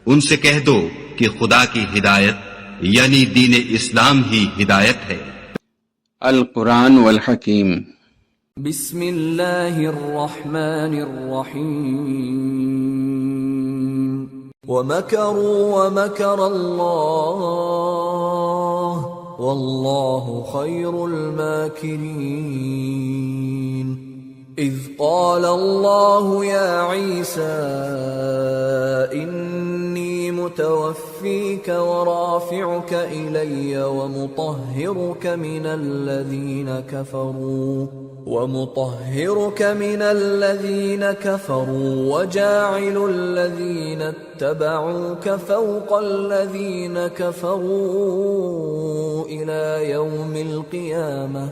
ان سے کہہ دو کہ خدا کی ہدایت یعنی دین اسلام ہی ہدایت ہے۔ القرآن والحکیم۔ بسم اللہ الرحمن الرحیم۔ وَمَكَرُوا وَمَكَرَ اللَّهُ وَاللَّهُ خَيْرُ الْمَاكِرِينَ۔ إِذْ قَالَ اللَّهُ يَا عِيسَى إِنِّي مُتَوَفِّيكَ وَرَافِعُكَ إِلَيَّ وَمُطَهِّرُكَ مِنَ الَّذِينَ كَفَرُوا وَجَاعِلُ الَّذِينَ اتَّبَعُوكَ فَوْقَ الَّذِينَ كَفَرُوا إِلَى يَوْمِ الْقِيَامَةِ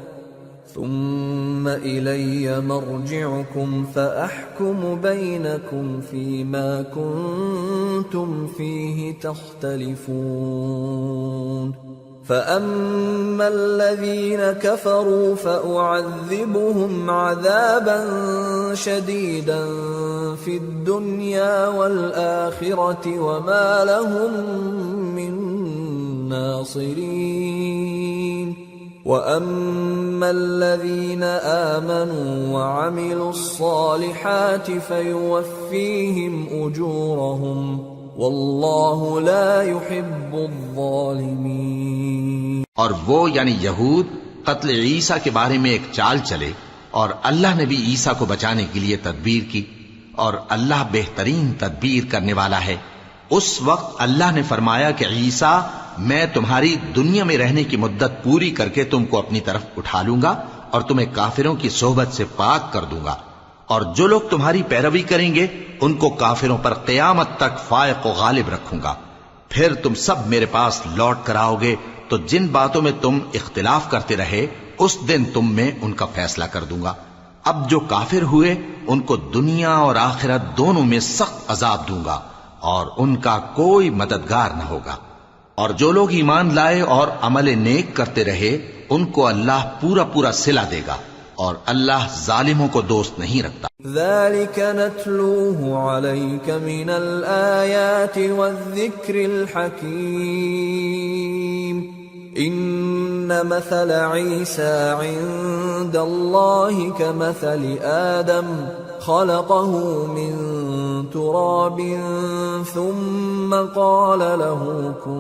ثُمَّ إِلَيَّ مَرْجِعُكُمْ فَأَحْكُمُ بَيْنَكُمْ فِيمَا كُنتُمْ فِيهِ تَخْتَلِفُونَ فَأَمَّا الَّذِينَ كَفَرُوا فَأُعَذِّبُهُمْ عَذَابًا شَدِيدًا فِي الدُّنْيَا وَالْآخِرَةِ وَمَا لَهُم مِّن نَّاصِرِينَ وَأَمَّا الَّذِينَ آمَنُوا وَعَمِلُوا الصَّالِحَاتِ فَيُوَفِّيهِمْ أُجُورَهُمْ وَاللَّهُ لَا يُحِبُّ الظَّالِمِينَ۔ اور وہ یعنی یہود قتل عیسیٰ کے بارے میں ایک چال چلے، اور اللہ نے بھی عیسیٰ کو بچانے کے لیے تدبیر کی، اور اللہ بہترین تدبیر کرنے والا ہے۔ اس وقت اللہ نے فرمایا کہ عیسیٰ، میں تمہاری دنیا میں رہنے کی مدت پوری کر کے تم کو اپنی طرف اٹھا لوں گا اور تمہیں کافروں کی صحبت سے پاک کر دوں گا، اور جو لوگ تمہاری پیروی کریں گے ان کو کافروں پر قیامت تک فائق و غالب رکھوں گا۔ پھر تم سب میرے پاس لوٹ کر آؤ گے تو جن باتوں میں تم اختلاف کرتے رہے اس دن تم میں ان کا فیصلہ کر دوں گا۔ اب جو کافر ہوئے ان کو دنیا اور آخرت دونوں میں سخت عذاب دوں گا اور ان کا کوئی مددگار نہ ہوگا، اور جو لوگ ایمان لائے اور عمل نیک کرتے رہے ان کو اللہ پورا پورا صلہ دے گا، اور اللہ ظالموں کو دوست نہیں رکھتا۔ ذَلِكَ نَتْلُوهُ عَلَيْكَ مِنَ الْآيَاتِ وَالذِّكْرِ الْحَكِيمِ۔ إِنَّ مَثَلَ عِيسَى عِندَ اللَّهِ كَمَثَلِ آدَمَ خَلَقَهُ مِن تُرَابٍ ثُمَّ قَالَ لَهُ كُن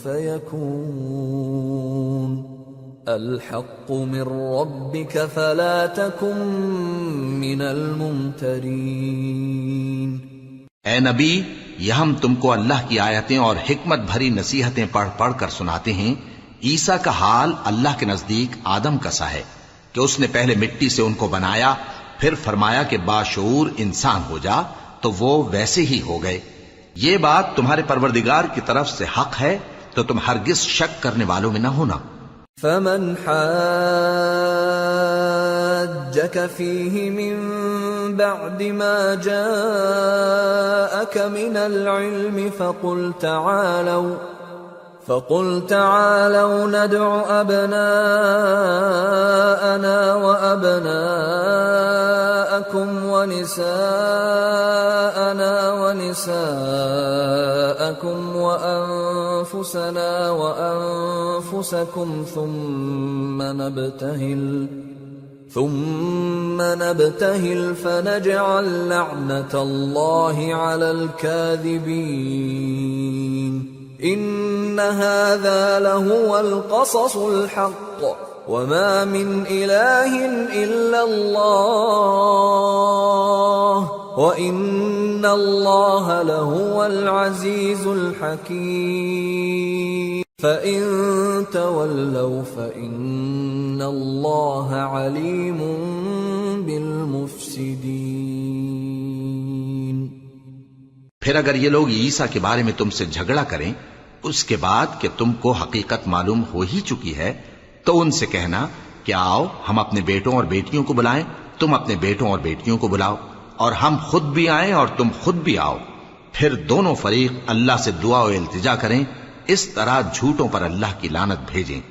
فَيَكُونُ۔ الحق من ربك فلا تكن من الممترین۔ اے نبی، یہ ہم تم کو اللہ کی آیتیں اور حکمت بھری نصیحتیں پڑھ پڑھ کر سناتے ہیں۔ عیسیٰ کا حال اللہ کے نزدیک آدم کا سا ہے کہ اس نے پہلے مٹی سے ان کو بنایا، پھر فرمایا کہ باشعور انسان ہو جا، تو وہ ویسے ہی ہو گئے۔ یہ بات تمہارے پروردگار کی طرف سے حق ہے، تو تم ہرگز شک کرنے والوں میں نہ ہونا۔ فمن حاجك فيه من بعد ما جاءك من العلم فقل تعالوا ندع أبناءنا وأبناءكم ونساءنا ونساءكم وأنفسنا وأنفسكم ثم نبتهل فنجعل لعنة الله على الكاذبين۔ إن هذا لهو القصص الحق وما من إله إلا الله وإن الله لهو العزيز الحكيم۔ فإن تولوا فإن الله عليم بالمفسدين۔ پھر اگر یہ لوگ عیسیٰ کے بارے میں تم سے جھگڑا کریں اس کے بعد کہ تم کو حقیقت معلوم ہو ہی چکی ہے، تو ان سے کہنا کہ آؤ ہم اپنے بیٹوں اور بیٹیوں کو بلائیں، تم اپنے بیٹوں اور بیٹیوں کو بلاؤ، اور ہم خود بھی آئیں اور تم خود بھی آؤ۔ پھر دونوں فریق اللہ سے دعا و التجا کریں، اس طرح جھوٹوں پر اللہ کی لعنت بھیجیں۔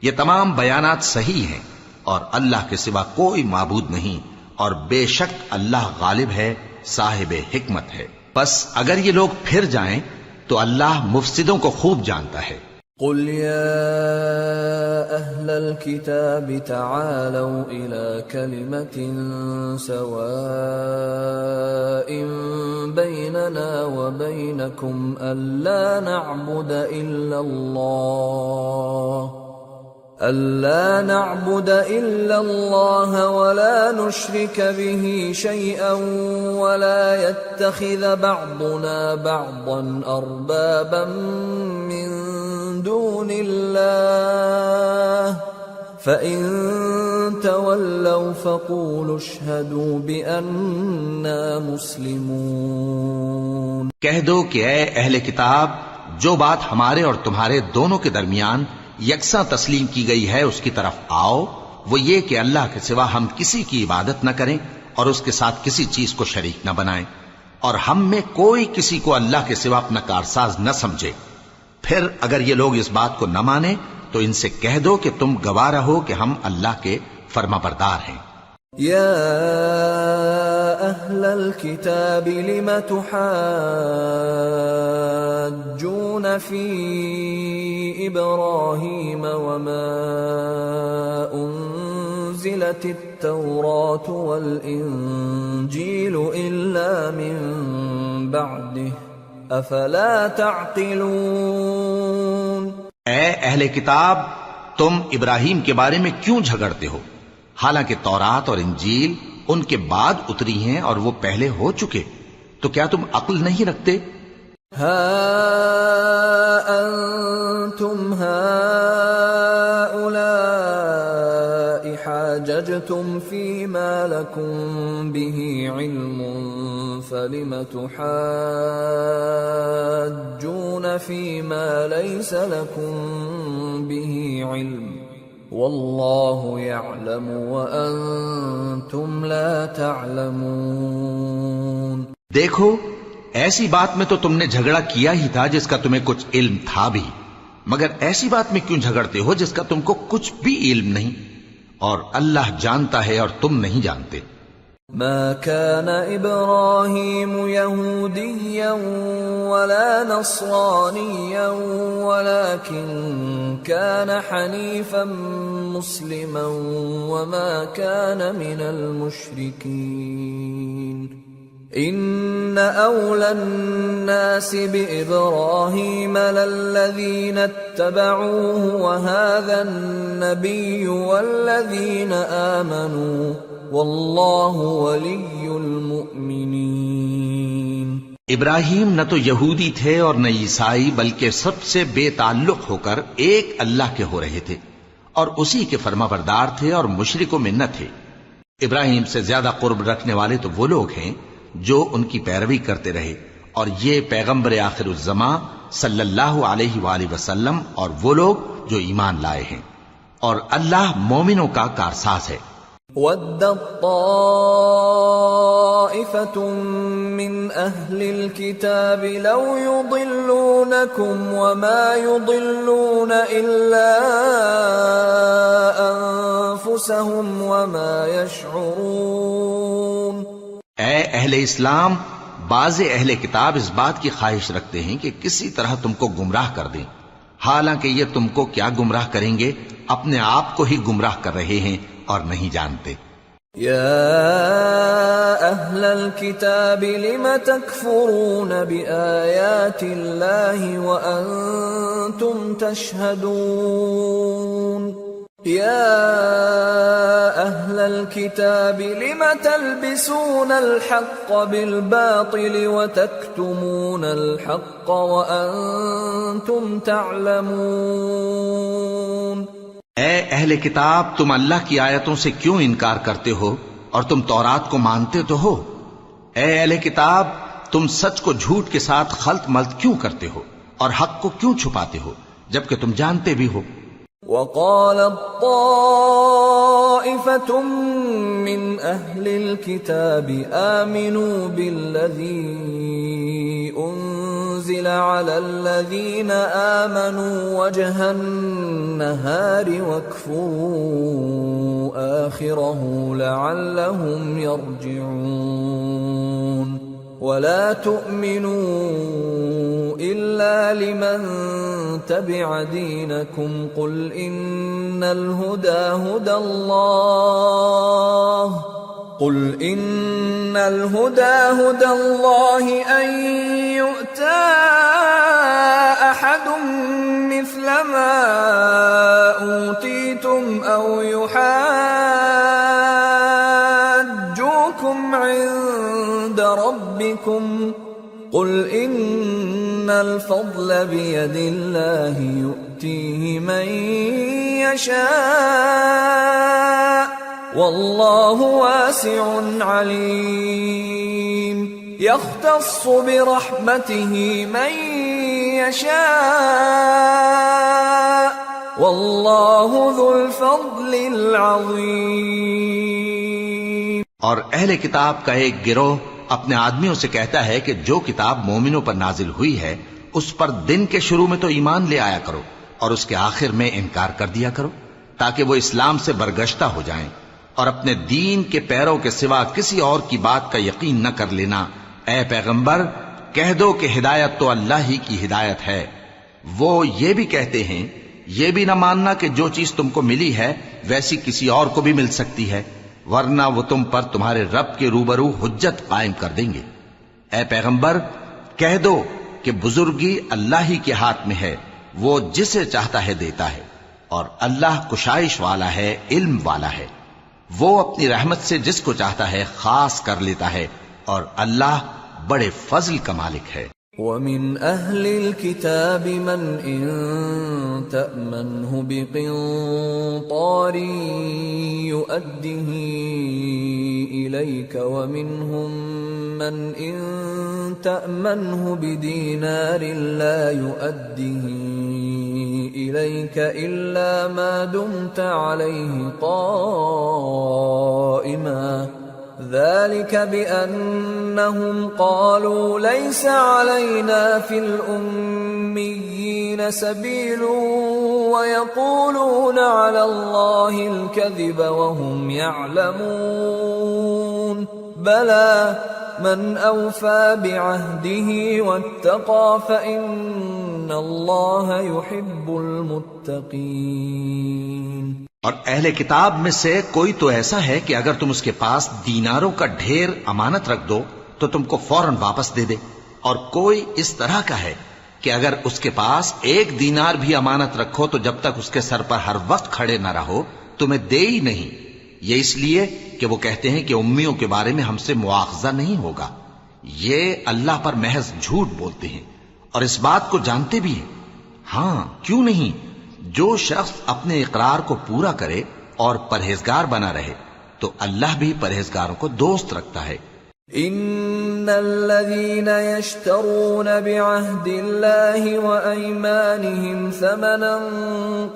یہ تمام بیانات صحیح ہیں، اور اللہ کے سوا کوئی معبود نہیں، اور بے شک اللہ غالب ہے، صاحب حکمت ہے۔ بس اگر یہ لوگ پھر جائیں تو اللہ مفسدوں کو خوب جانتا ہے۔ قل يا أهل الكتاب تعالوا إلى كلمة سواء بيننا وبينكم ألا نعبد إلا الله ولا نشرك به شيئا ولا يتخذ بعضنا بعضا أربابا من دون الله فإن تولوا فقولوا اشهدوا بأننا مسلمون۔ کہہ دو کہ اے اہل کتاب، جو بات ہمارے اور تمہارے دونوں کے درمیان یکساں تسلیم کی گئی ہے اس کی طرف آؤ، وہ یہ کہ اللہ کے سوا ہم کسی کی عبادت نہ کریں اور اس کے ساتھ کسی چیز کو شریک نہ بنائیں، اور ہم میں کوئی کسی کو اللہ کے سوا اپنا کارساز نہ سمجھے۔ پھر اگر یہ لوگ اس بات کو نہ مانیں تو ان سے کہہ دو کہ تم گواہ رہو کہ ہم اللہ کے فرما بردار ہیں۔ يا أهل الكتاب لم تحاجون في إبراهيم وما أنزلت التوراة والإنجيل إلا من بعده أفلا تعقلون۔ اے اہل کتاب، تم ابراہیم کے بارے میں کیوں جھگڑتے ہو، حالانکہ تورات اور انجیل ان کے بعد اتری ہیں اور وہ پہلے ہو چکے، تو کیا تم عقل نہیں رکھتے؟ ها أنتم هؤلاء حاججتم فيما لكم به علم فلم تحاجون فيما ليس لكم به علم واللہ یعلم وانتم لا تعلمون۔ دیکھو، ایسی بات میں تو تم نے جھگڑا کیا ہی تھا جس کا تمہیں کچھ علم تھا بھی، مگر ایسی بات میں کیوں جھگڑتے ہو جس کا تم کو کچھ بھی علم نہیں، اور اللہ جانتا ہے اور تم نہیں جانتے۔ ما كان إبراهيم يهوديا ولا نصرانيا ولكن كان حنيفا مسلما وما كان من المشركين إن أولى الناس بإبراهيم للذين اتبعوه وهذا النبي والذين آمنوا واللہ ولی المؤمنین۔ ابراہیم نہ تو یہودی تھے اور نہ عیسائی، بلکہ سب سے بے تعلق ہو کر ایک اللہ کے ہو رہے تھے اور اسی کے فرما بردار تھے اور مشرکوں میں نہ تھے۔ ابراہیم سے زیادہ قرب رکھنے والے تو وہ لوگ ہیں جو ان کی پیروی کرتے رہے، اور یہ پیغمبر آخر الزماں صلی اللہ علیہ وآلہ وسلم اور وہ لوگ جو ایمان لائے ہیں، اور اللہ مومنوں کا کارساز ہے۔ وَدَّت طَّائِفَةٌ مِّنْ أَهْلِ الْكِتَابِ لَوْ يُضِلُّونَكُمْ وَمَا يُضِلُّونَ إِلَّا أَنفُسَهُمْ وَمَا يَشْعُرُونَ۔ اے اہل اسلام، بعض اہل کتاب اس بات کی خواہش رکھتے ہیں کہ کسی طرح تم کو گمراہ کر دیں، حالانکہ یہ تم کو کیا گمراہ کریں گے، اپنے آپ کو ہی گمراہ کر رہے ہیں اور نہیں جانتے۔ یا اہل الکتاب لم تکفرون بآیات اللہ وانتم تشہدون۔ یا اہل الکتاب لم تلبسون الحق بالباطل وتکتمون الحق وانتم تعلمون۔ اے اہل کتاب، تم اللہ کی آیتوں سے کیوں انکار کرتے ہو اور تم تورات کو مانتے تو ہو؟ اے اہل کتاب، تم سچ کو جھوٹ کے ساتھ خلط ملط کیوں کرتے ہو اور حق کو کیوں چھپاتے ہو جبکہ تم جانتے بھی ہو؟ وَقَالَتْ طَائِفَةٌ مِّنْ أَهْلِ الْكِتَابِ آمِنُوا بِالَّذِي أُنزِلَ عَلَى الَّذِينَ آمَنُوا وَجْهَ النَّهَارِ وَاكْفُرُوا آخِرَهُ لَعَلَّهُمْ يَرْجِعُونَ ولا تؤمنوا إلا لمن تبع دينكم قل إن الهدى هدى الله أن يؤتى أحد مثل ما أوتيتم أو يحاجوكم عند ربكم قل إن الفضل بيد الله يؤتيه من يشاء والله واسع عليم يختص برحمته من يشاء والله ذو الفضل العظيم۔ اور اہل کتاب کا ایک گروہ اپنے آدمیوں سے کہتا ہے کہ جو کتاب مومنوں پر نازل ہوئی ہے اس پر دن کے شروع میں تو ایمان لے آیا کرو اور اس کے آخر میں انکار کر دیا کرو تاکہ وہ اسلام سے برگشتہ ہو جائیں، اور اپنے دین کے پیروں کے سوا کسی اور کی بات کا یقین نہ کر لینا۔ اے پیغمبر کہہ دو کہ ہدایت تو اللہ ہی کی ہدایت ہے۔ وہ یہ بھی کہتے ہیں یہ بھی نہ ماننا کہ جو چیز تم کو ملی ہے ویسی کسی اور کو بھی مل سکتی ہے، ورنہ وہ تم پر تمہارے رب کے روبرو حجت قائم کر دیں گے۔ اے پیغمبر کہہ دو کہ بزرگی اللہ ہی کے ہاتھ میں ہے، وہ جسے چاہتا ہے دیتا ہے، اور اللہ کشائش والا ہے، علم والا ہے۔ وہ اپنی رحمت سے جس کو چاہتا ہے خاص کر لیتا ہے، اور اللہ بڑے فضل کا مالک ہے۔ وَمِنْ أَهْلِ الْكِتَابِ مَنْ إِن تَأْمَنْهُ بِقِنطَارٍ يُؤَدِّهِ إِلَيْكَ وَمِنْهُمْ مَنْ إِن تَأْمَنْهُ بِدِينَارٍ لَا يُؤَدِّهِ إِلَيْكَ إِلَّا مَا دُمْتَ عَلَيْهِ قَائِمًا ذلك بأنهم قالوا ليس علينا في الأميين سبيل ويقولون على الله الكذب وهم يعلمون بلى من أوفى بعهده واتقى فإن الله يحب المتقين۔ اور اہل کتاب میں سے کوئی تو ایسا ہے کہ اگر تم اس کے پاس دیناروں کا ڈھیر امانت رکھ دو تو تم کو فوراً واپس دے دے، اور کوئی اس طرح کا ہے کہ اگر اس کے پاس 1 دینار بھی امانت رکھو تو جب تک اس کے سر پر ہر وقت کھڑے نہ رہو تمہیں دے ہی نہیں۔ یہ اس لیے کہ وہ کہتے ہیں کہ امیوں کے بارے میں ہم سے مواخذہ نہیں ہوگا۔ یہ اللہ پر محض جھوٹ بولتے ہیں اور اس بات کو جانتے بھی ہیں۔ ہاں کیوں نہیں، جو شخص اپنے اقرار کو پورا کرے اور پرہیزگار بنا رہے تو اللہ بھی پرہیزگاروں کو دوست رکھتا ہے۔ ان الذين يشترون بعهد الله وايمانهم ثمنا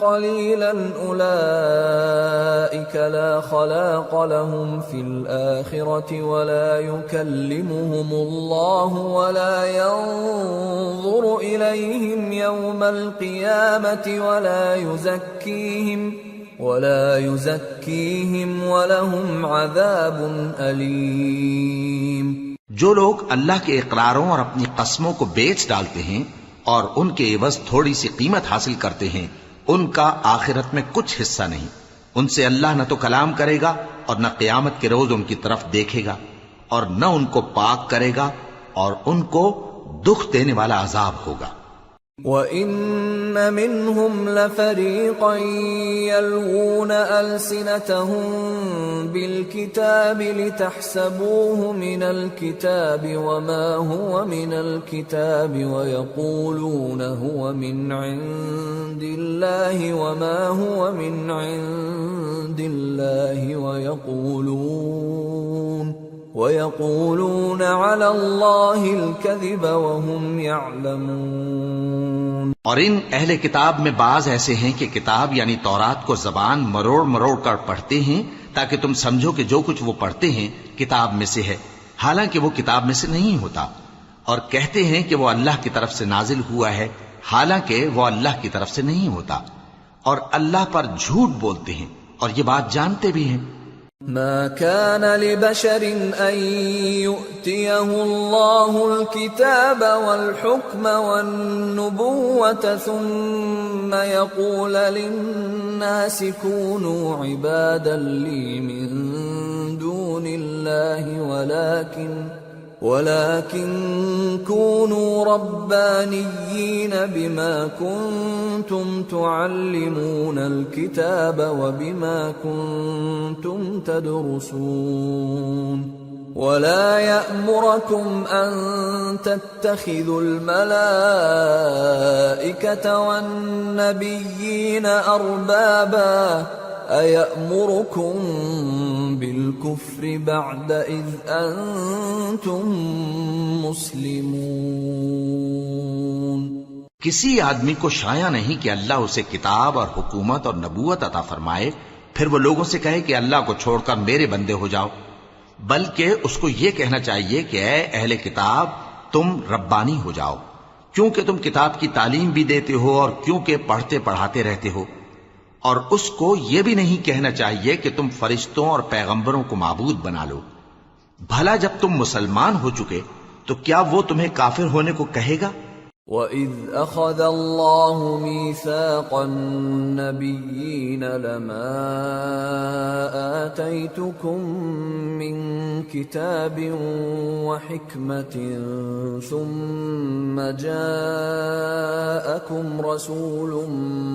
قليلا اولئك لا خلاق لهم في الاخره ولا يكلمهم الله ولا ينظر اليهم يوم القيامه ولا يزكيهم ولهم عذاب أليم۔ جو لوگ اللہ کے اقراروں اور اپنی قسموں کو بیچ ڈالتے ہیں اور ان کے عوض تھوڑی سی قیمت حاصل کرتے ہیں ان کا آخرت میں کچھ حصہ نہیں۔ ان سے اللہ نہ تو کلام کرے گا اور نہ قیامت کے روز ان کی طرف دیکھے گا، اور نہ ان کو پاک کرے گا، اور ان کو دکھ دینے والا عذاب ہوگا۔ وَإِنَّ مِنْهُمْ لَفَرِيقًا يَلْوُونَ أَلْسِنَتَهُم بِالْكِتَابِ لِتَحْسَبُوهُ مِنَ الْكِتَابِ وَمَا هُوَ مِنَ الْكِتَابِ وَيَقُولُونَ هُوَ مِنْ عِندِ اللَّهِ وَمَا هُوَ مِنْ عِندِ اللَّهِ وَيَقُولُونَ عَلَى اللَّهِ الْكَذِبَ وَهُمْ يَعْلَمُونَ۔ اور ان اہل کتاب میں بعض ایسے ہیں کہ کتاب یعنی تورات کو زبان مروڑ مروڑ کر پڑھتے ہیں تاکہ تم سمجھو کہ جو کچھ وہ پڑھتے ہیں کتاب میں سے ہے، حالانکہ وہ کتاب میں سے نہیں ہوتا، اور کہتے ہیں کہ وہ اللہ کی طرف سے نازل ہوا ہے، حالانکہ وہ اللہ کی طرف سے نہیں ہوتا، اور اللہ پر جھوٹ بولتے ہیں اور یہ بات جانتے بھی ہیں۔ ما كان لبشر أن يؤتيه الله الكتاب والحكم والنبوة ثم يقول للناس كونوا عبادا لي من دون الله ولكن كونوا ربانيين بما كنتم تعلمون الكتاب وبما كنتم تدرسون ولا يأمركم أن تتخذوا الملائكة والنبيين أربابا أَيَأْمُرُكُمْ بِالْكُفْرِ بَعْدَ إِذْ أَنْتُمْ مُسْلِمُونَ کسی آدمی کو شایع نہیں کہ اللہ اسے کتاب اور حکومت اور نبوت عطا فرمائے پھر وہ لوگوں سے کہے کہ اللہ کو چھوڑ کر میرے بندے ہو جاؤ، بلکہ اس کو یہ کہنا چاہیے کہ اے اہل کتاب تم ربانی ہو جاؤ، کیونکہ تم کتاب کی تعلیم بھی دیتے ہو اور کیونکہ پڑھتے پڑھاتے رہتے ہو، اور اس کو یہ بھی نہیں کہنا چاہیے کہ تم فرشتوں اور پیغمبروں کو معبود بنا لو۔ بھلا جب تم مسلمان ہو چکے تو کیا وہ تمہیں کافر ہونے کو کہے گا؟ وَإِذْ أَخَذَ اللَّهُ مِيثَاقَ النَّبِيِّينَ لَمَا آتَيْتُكُم مِّن كِتَابٍ وَحِكْمَةٍ ثُمَّ جَاءَكُمْ رَسُولٌ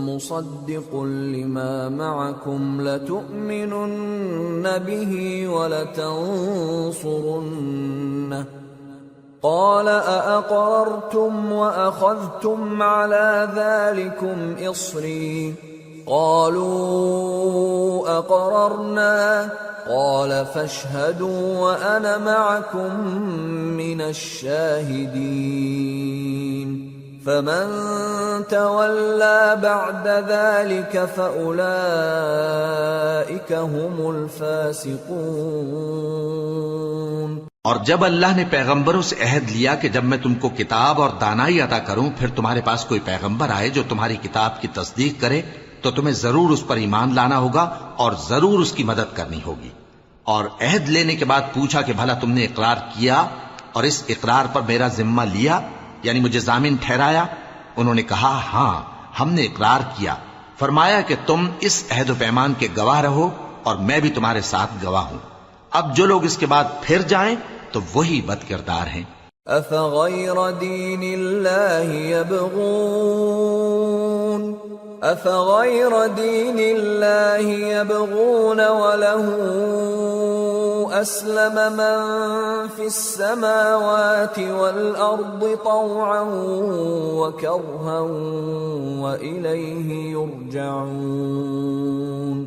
مُصَدِّقٌ لِّمَا مَعَكُمْ لَتُؤْمِنُنَّ بِهِ وَلَتَنصُرُنَّهُ قال أأقررتم وأخذتم على ذلكم إصري قالوا أقررنا قال فاشهدوا وأنا معكم من الشاهدين فمن تولى بعد ذلك فأولئك هم الفاسقون۔ اور جب اللہ نے پیغمبروں سے عہد لیا کہ جب میں تم کو کتاب اور دانائی عطا کروں پھر تمہارے پاس کوئی پیغمبر آئے جو تمہاری کتاب کی تصدیق کرے تو تمہیں ضرور اس پر ایمان لانا ہوگا اور ضرور اس کی مدد کرنی ہوگی۔ اور عہد لینے کے بعد پوچھا کہ بھلا تم نے اقرار کیا اور اس اقرار پر میرا ذمہ لیا، یعنی مجھے ضامن ٹھہرایا؟ انہوں نے کہا ہاں ہم نے اقرار کیا۔ فرمایا کہ تم اس عہد و پیمان کے گواہ رہو اور میں بھی تمہارے ساتھ گواہ ہوں۔ اب جو لوگ اس کے بعد پھر جائیں تو وہی بد کردار ہیں۔ أفغير دين الله يبغون وله أسلم من في السماوات والأرض طوعا وكرها وإليه يرجعون۔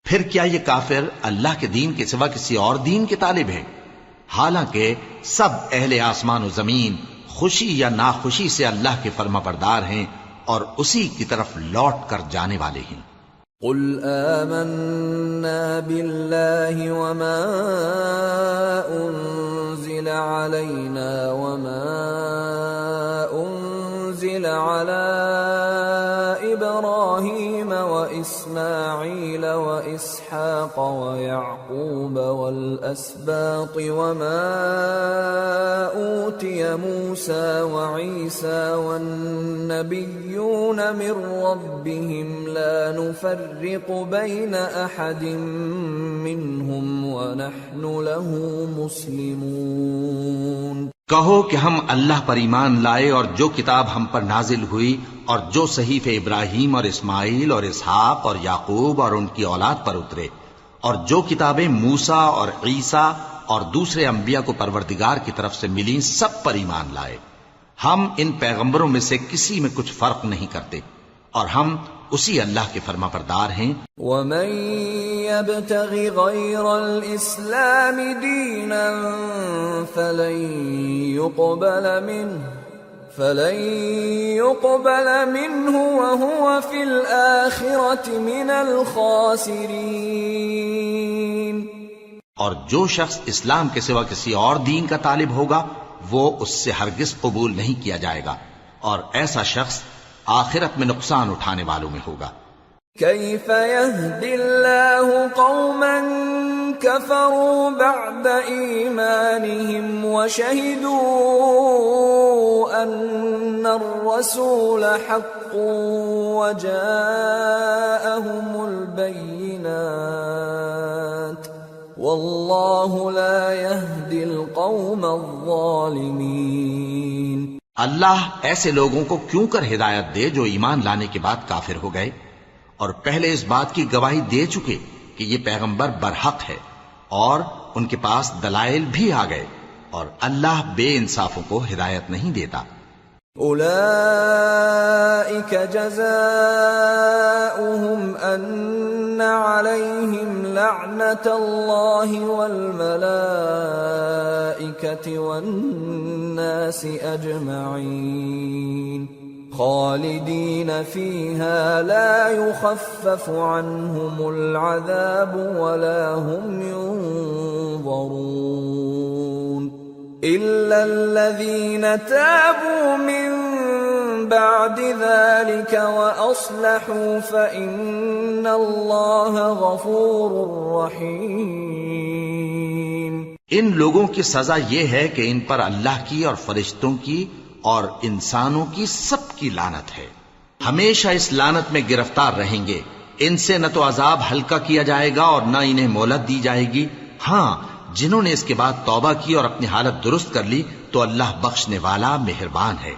پھر کیا یہ کافر اللہ کے دین کے سوا کسی اور دین کے طالب ہیں؟ حالانکہ سب اہل آسمان و زمین خوشی یا ناخوشی سے اللہ کے فرما بردار ہیں اور اسی کی طرف لوٹ کر جانے والے ہیں۔ قل آمنا بالله وما أنزل علينا وما أنزل على إبراهيم وإسماعيل وإسحاق ويعقوب والأسباط وما أوتي موسى وعيسى والنبيون من ربهم لا نفرق بين أحد منهم ونحن له مسلمون۔ کہو کہ ہم اللہ پر ایمان لائے اور جو کتاب ہم پر نازل ہوئی اور جو صحیفے ابراہیم اور اسماعیل اور اسحاق اور یعقوب اور ان کی اولاد پر اترے اور جو کتابیں موسیٰ اور عیسیٰ اور دوسرے انبیاء کو پروردگار کی طرف سے ملیں سب پر ایمان لائے۔ ہم ان پیغمبروں میں سے کسی میں کچھ فرق نہیں کرتے اور ہم اسی اللہ کے فرما بردار ہیں۔ وَمَن يَبْتَغِ غَيْرَ الْإِسْلَامِ دِينًا فَلَن يُقْبَلَ مِنْهُ وَهُوَ فِي الْآخِرَةِ مِنَ الْخَاسِرِينَ۔ اور جو شخص اسلام کے سوا کسی اور دین کا طالب ہوگا وہ اس سے ہرگز قبول نہیں کیا جائے گا اور ایسا شخص آخرت میں نقصان اٹھانے والوں میں ہوگا۔ كيف يهدي الله قوما كفروا بعد إيمانهم وشهدوا أن الرسول حق وجاءهم البينات والله لا يهدي القوم الظالمين۔ اللہ ایسے لوگوں کو کیوں کر ہدایت دے جو ایمان لانے کے بعد کافر ہو گئے اور پہلے اس بات کی گواہی دے چکے کہ یہ پیغمبر برحق ہے اور ان کے پاس دلائل بھی آ گئے، اور اللہ بے انصافوں کو ہدایت نہیں دیتا۔ أولئك جزاؤهم أن عليهم لعنة الله والملائكة والناس أجمعين خالدين فيها لا يخفف عنهم العذاب ولا هم ينظرون إلا الذين تابوا من بعد ذلك وأصلحوا فإن الله غفور رحيم۔ ان لوگوں کی سزا یہ ہے کہ ان پر اللہ کی اور فرشتوں کی اور انسانوں کی سب کی لعنت ہے، ہمیشہ اس لعنت میں گرفتار رہیں گے، ان سے نہ تو عذاب ہلکا کیا جائے گا اور نہ انہیں مہلت دی جائے گی، ہاں جنہوں نے اس کے بعد توبہ کی اور اپنی حالت درست کر لی تو اللہ بخشنے والا مہربان ہے۔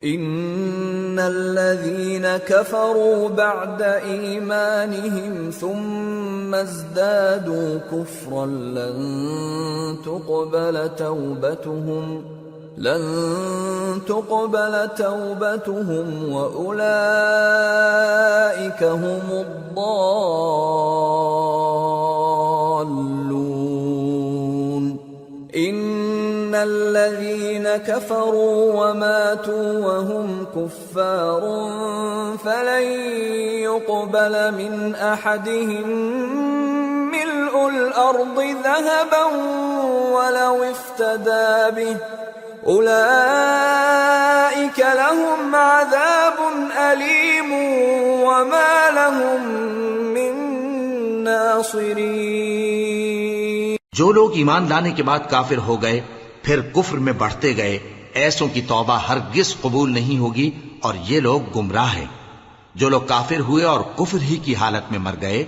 ان الذين كفروا بعد ايمانهم ثم ازدادوا كفرا لن تقبل توبتهم واولئك هم الضالون۔ ان الذين كفروا وماتوا وهم كفار فلن يقبل من احدهم ملء الارض ذهبا ولو افتدى به اولئك لهم عذاب الیم وما لهم من ناصرین۔ جو لوگ ایمان لانے کے بعد کافر ہو گئے پھر کفر میں بڑھتے گئے، ایسوں کی توبہ ہرگز قبول نہیں ہوگی اور یہ لوگ گمراہ ہیں۔ جو لوگ کافر ہوئے اور کفر ہی کی حالت میں مر گئے،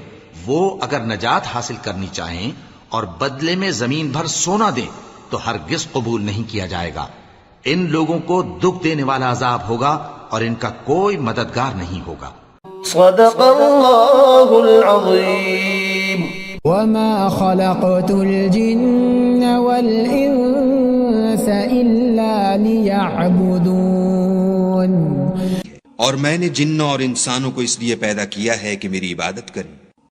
وہ اگر نجات حاصل کرنی چاہیں اور بدلے میں زمین بھر سونا دیں تو ہرگز قبول نہیں کیا جائے گا۔ ان لوگوں کو دکھ دینے والا عذاب ہوگا اور ان کا کوئی مددگار نہیں ہوگا۔ صدق اللہ العظیم۔ وما خلقت الجن والإنس إلا ليعبدون۔ اور میں نے جنوں اور انسانوں کو اس لیے پیدا کیا ہے کہ میری عبادت کریں۔